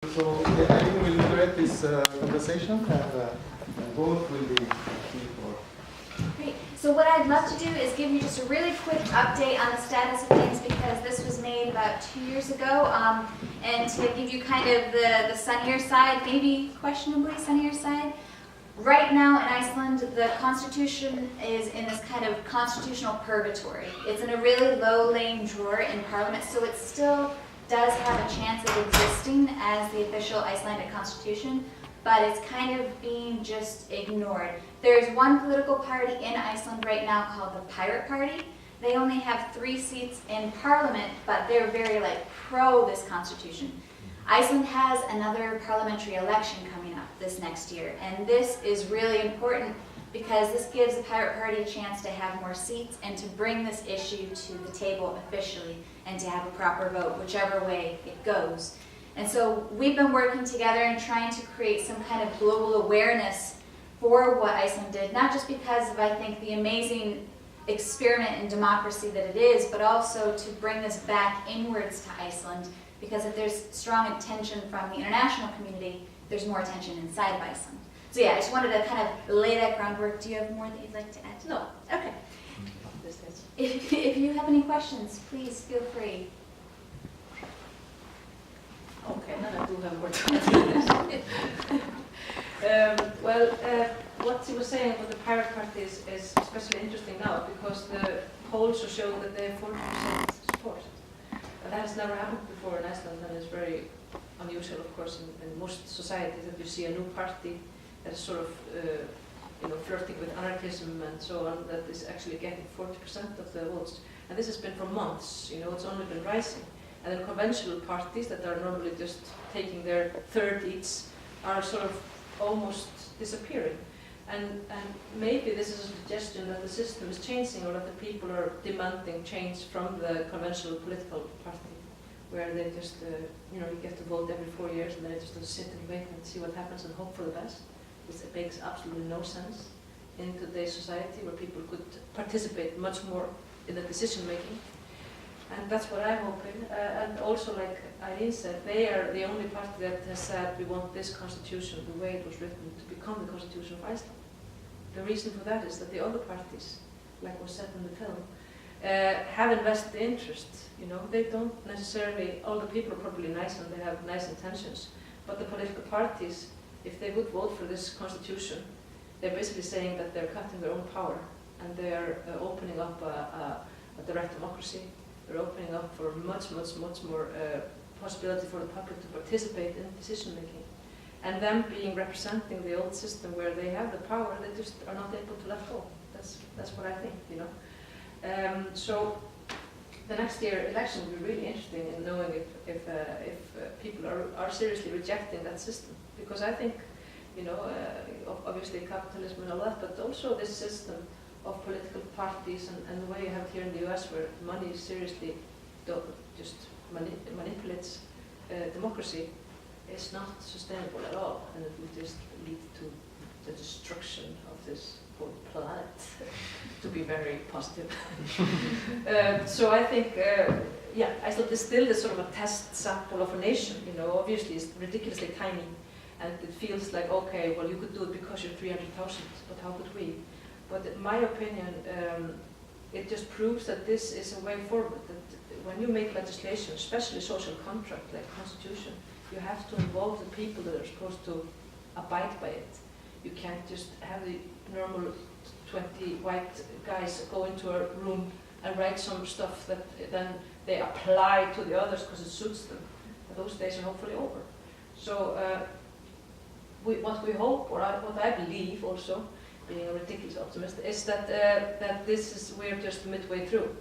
So Eileen will moderate this conversation, and both will be key for. Great. So what I'd love to do is give you just a really quick update on the status of things, because this was made about 2 years ago, and to give you kind of the sunnier side, maybe questionably sunnier side. Right now in Iceland, the constitution is in this kind of constitutional purgatory. It's in a really low-lying drawer in parliament, so it still does have a chance of existing as the official Icelandic constitution, but it's kind of being just ignored. There's one political party in Iceland right now called the Pirate Party. They only have 3 seats in parliament, but they're very pro this constitution. Iceland has another parliamentary election coming up this next year, and this is really important because this gives the Pirate Party a chance to have more seats and to bring this issue to the table officially and to have a proper vote, whichever way it goes. And so we've been working together and trying to create some kind of global awareness for what Iceland did, not just because of, I think, the amazing experiment in democracy that it is, but also to bring this back inwards to Iceland, because if there's strong attention from the international community, there's more attention inside of Iceland. So yeah, I just wanted to kind of lay that groundwork. Do you have more that you'd like to add? No. Okay. If you have any questions, please feel free. Okay, then I do have more time. What he was saying about the Pirate Party is especially interesting now, because the polls show that they have 40% support. And that has never happened before in Iceland, and it's very unusual, of course, in most societies, that you see a new party that is sort of flirting with anarchism and so on, that is actually getting 40% of the votes. And this has been for months, it's only been rising. And then conventional parties that are normally just taking their third each are sort of almost disappearing. And maybe this is a suggestion that the system is changing, or that the people are demanding change from the conventional political party, where they just, you get to vote every 4 years, and then they just sit and wait and see what happens and hope for the best. It makes absolutely no sense in today's society, where people could participate much more in the decision making. And that's what I'm hoping. And also, like Eileen said, they are the only party that has said we want this constitution, the way it was written, to become the constitution of Iceland. The reason for that is that the other parties, like was said in the film, have invested interest. They don't necessarily, all the people are probably nice and they have nice intentions, but the political parties, if they would vote for this constitution, they're basically saying that they're cutting their own power, and they're opening up a direct democracy. They're opening up for much more possibility for the public to participate in decision making. And them being representing the old system where they have the power, they just are not able to let go. That's what I think, So the next year election will be really interesting in knowing if people are seriously rejecting that system. Because I think, obviously capitalism and all that, but also this system of political parties and the way you have it here in the US, where money seriously just manipulates democracy, is not sustainable at all, and it will just lead to the destruction of this whole planet, to be very positive. So I think, Iceland is still this sort of a test sample of a nation. Obviously it's ridiculously tiny, and it feels like, okay, well, you could do it because you're 300,000, but how could we? But in my opinion, it just proves that this is a way forward, that when you make legislation, especially social contract like constitution, you have to involve the people that are supposed to abide by it. You can't just have the normal 20 white guys go into a room and write some stuff that then they apply to the others because it suits them. Those days are hopefully over. So what we hope, or what I believe also, being a ridiculous optimist, is that we're just midway through.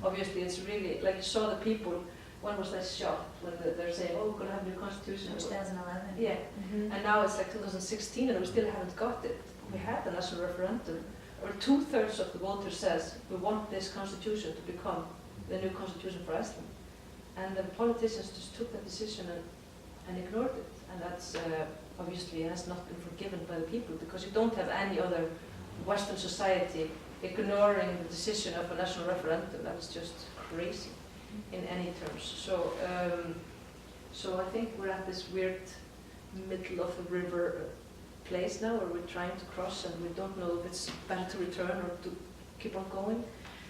Obviously, it's really, like you saw the people, when was that shocked when they're saying, oh, we're going to have a new constitution. 2011. Yeah, and now it's like 2016 and we still haven't got it. We had a national referendum, where 2/3 of the voters says we want this constitution to become the new constitution for Iceland. And the politicians just took that decision and ignored it. And that's obviously has not been forgiven by the people, because you don't have any other Western society ignoring the decision of a national referendum. That is just crazy in any terms. So So I think we're at this weird middle of a river place now, where we're trying to cross, and we don't know if it's better to return or to keep on going.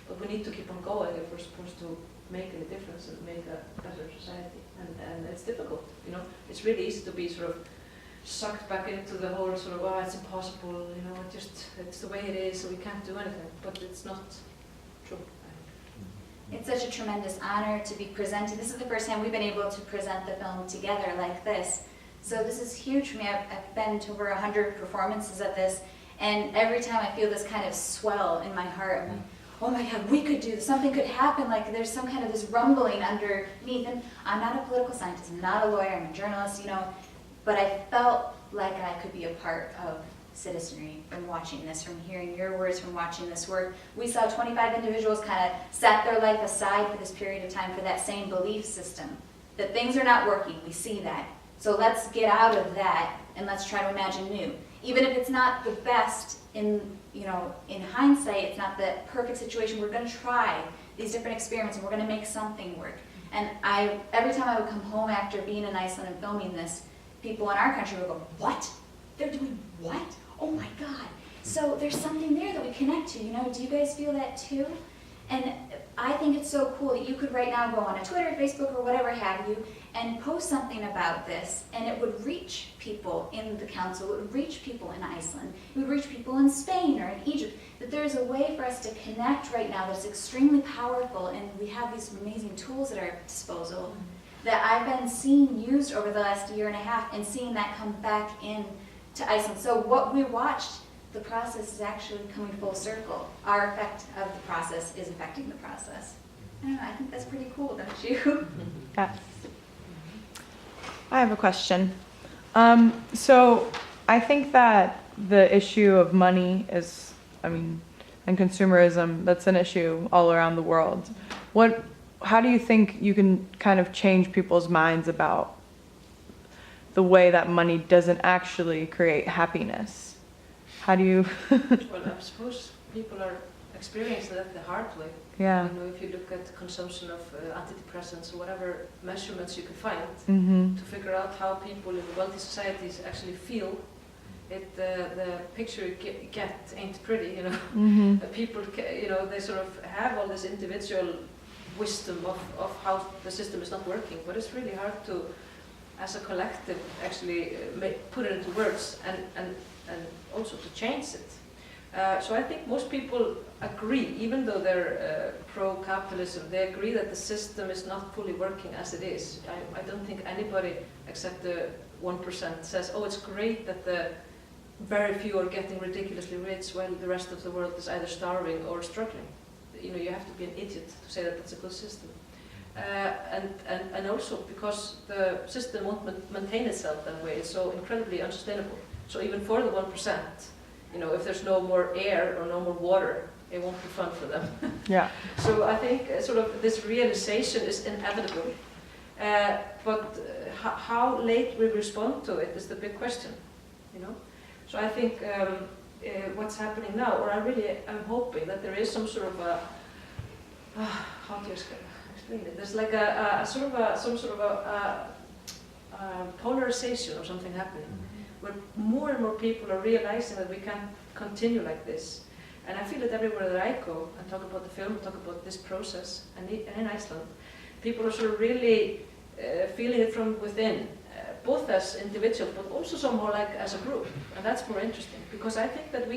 But we need to keep on going if we're supposed to make a difference and make a better society. And it's difficult, you know. It's really easy to be sort of sucked back into the whole sort of, oh, it's impossible, you know, it's the way it is, so we can't do anything. But it's not true. It's such a tremendous honor to be presented. This is the first time we've been able to present the film together like this. So this is huge for me. I've been to over 100 performances of this, and every time I feel this kind of swell in my heart. I'm like, oh my God, we could do this. Something could happen. Like there's some kind of this rumbling underneath. And I'm not a political scientist. I'm not a lawyer. I'm a journalist, you know. But I felt like I could be a part of citizenry from watching this, from hearing your words, from watching this work. We saw 25 individuals kind of set their life aside for this period of time for that same belief system, that things are not working. We see that. So let's get out of that and let's try to imagine new. Even if it's not the best in hindsight, it's not the perfect situation, we're going to try these different experiments and we're going to make something work. And every time I would come home after being in Iceland and filming this, people in our country would go, what? They're doing what? Oh my God. So there's something there that we connect to, you know? Do you guys feel that too? And I think it's so cool that you could right now go on a Twitter, Facebook, or whatever have you, and post something about this, and it would reach people in the council, it would reach people in Iceland, it would reach people in Spain or in Egypt, that there's a way for us to connect right now that's extremely powerful, and we have these amazing tools at our disposal that I've been seeing used over the last year and a half, and seeing that come back in to Iceland. So what we watched, the process is actually coming full circle. Our effect of the process is affecting the process. I don't know, I think that's pretty cool, don't you? Yes. I have a question. So I think that the issue of money is, and consumerism, that's an issue all around the world. How do you think you can kind of change people's minds about the way that money doesn't actually create happiness? How do you? Well, I suppose people are experiencing that the hard way. Yeah. You know, if you look at the consumption of antidepressants or whatever measurements you can find to figure out how people in wealthy societies actually feel, the picture you get ain't pretty, you know. People, you know, they sort of have all this individual wisdom of how the system is not working, but it's really hard to, as a collective, actually put it into words and also to change it. So I think most people agree, even though they're pro-capitalism, they agree that the system is not fully working as it is. I don't think anybody except the 1% says, oh, it's great that the very few are getting ridiculously rich while the rest of the world is either starving or struggling. You know, you have to be an idiot to say that that's a good system. And also because the system won't maintain itself that way, it's so incredibly unsustainable. So even for the 1%, you know, if there's no more air or no more water, it won't be fun for them. Yeah. So I think sort of this realization is inevitable. But how late we respond to it is the big question, you know. So I think what's happening now, or I'm hoping that there is some sort of a, how do you explain it? There's like some sort of a polarization or something happening, where more and more people are realizing that we can't continue like this. And I feel it everywhere that I go and talk about the film, talk about this process, and in Iceland, people are sort of really feeling it from within, both as individuals, but also somehow like as a group. And that's more interesting, because I think that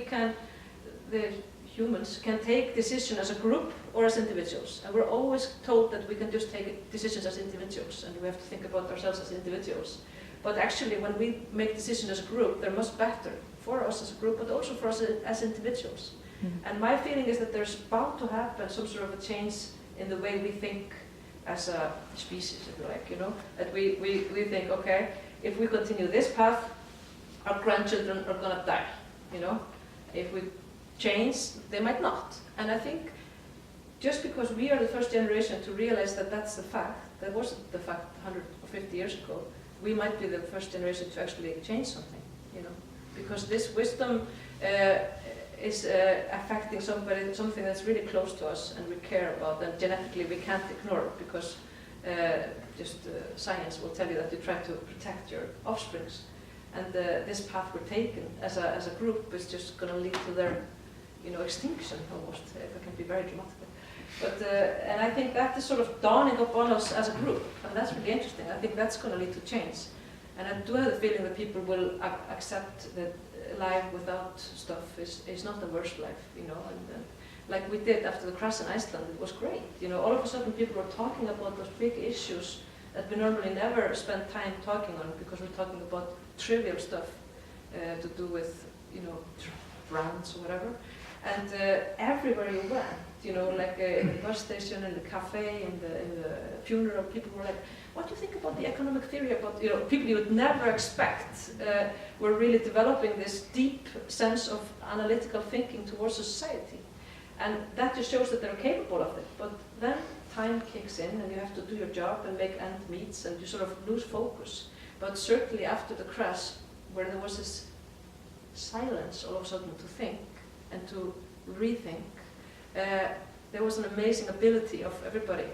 the humans can take decisions as a group or as individuals. And we're always told that we can just take decisions as individuals, and we have to think about ourselves as individuals. But actually, when we make decisions as a group, they're much better for us as a group, but also for us as individuals. And my feeling is that there's bound to happen some sort of a change in the way we think as a species, if you like, you know? That we think, okay, if we continue this path, our grandchildren are gonna die, you know? If we change, they might not. And I think just because we are the first generation to realize that that's the fact, that wasn't the fact 100 or 50 years ago, we might be the first generation to actually change something, you know? Because this wisdom is affecting something that's really close to us and we care about, and genetically we can't ignore it, because Science will tell you that you try to protect your offsprings. And this path we're taking as a group is just going to lead to their, extinction almost. It can be very dramatic. But and I think that is sort of dawning upon us as a group, and that's really interesting. I think that's going to lead to change. And I do have the feeling that people will accept that life without stuff is not the worst life, and like we did after the crash in Iceland, it was great. All of a sudden people were talking about those big issues that we normally never spend time talking on because we're talking about trivial stuff to do with, brands or whatever. And everywhere you went, like in the bus station, in the cafe, in the funeral, people were like, what do you think about the economic theory about, people you would never expect were really developing this deep sense of analytical thinking towards society. And that just shows that they're capable of it. But then time kicks in and you have to do your job and make ends meet and you sort of lose focus. But certainly after the crash, where there was this silence all of a sudden to think and to rethink, there was an amazing ability of everybody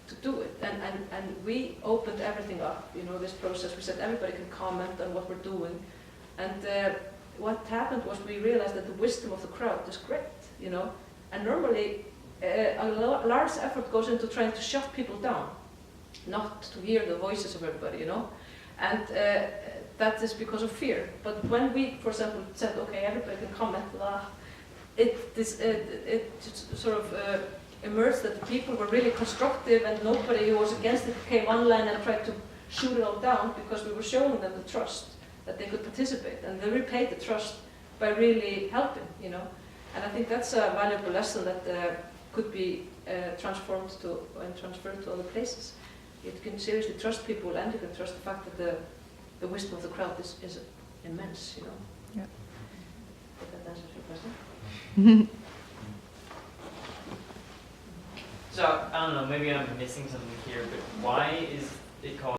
to do it. And we opened everything up, this process. We said everybody can comment on what we're doing. And what happened was we realized that the wisdom of the crowd is great, And normally a large effort goes into trying to shut people down, not to hear the voices of everybody, And that is because of fear. But when we, for example, said, okay, everybody can comment, it sort of emerged that the people were really constructive and nobody who was against it came online and tried to shoot it all down because we were showing them the trust that they could participate. And they repaid the trust by really helping, And I think that's a valuable lesson that could be transformed and transferred to other places. You can seriously trust people and you can trust the fact that the wisdom of the crowd is immense, Yeah. If that answers your question. So, I don't know, maybe I'm missing something here, but why is it called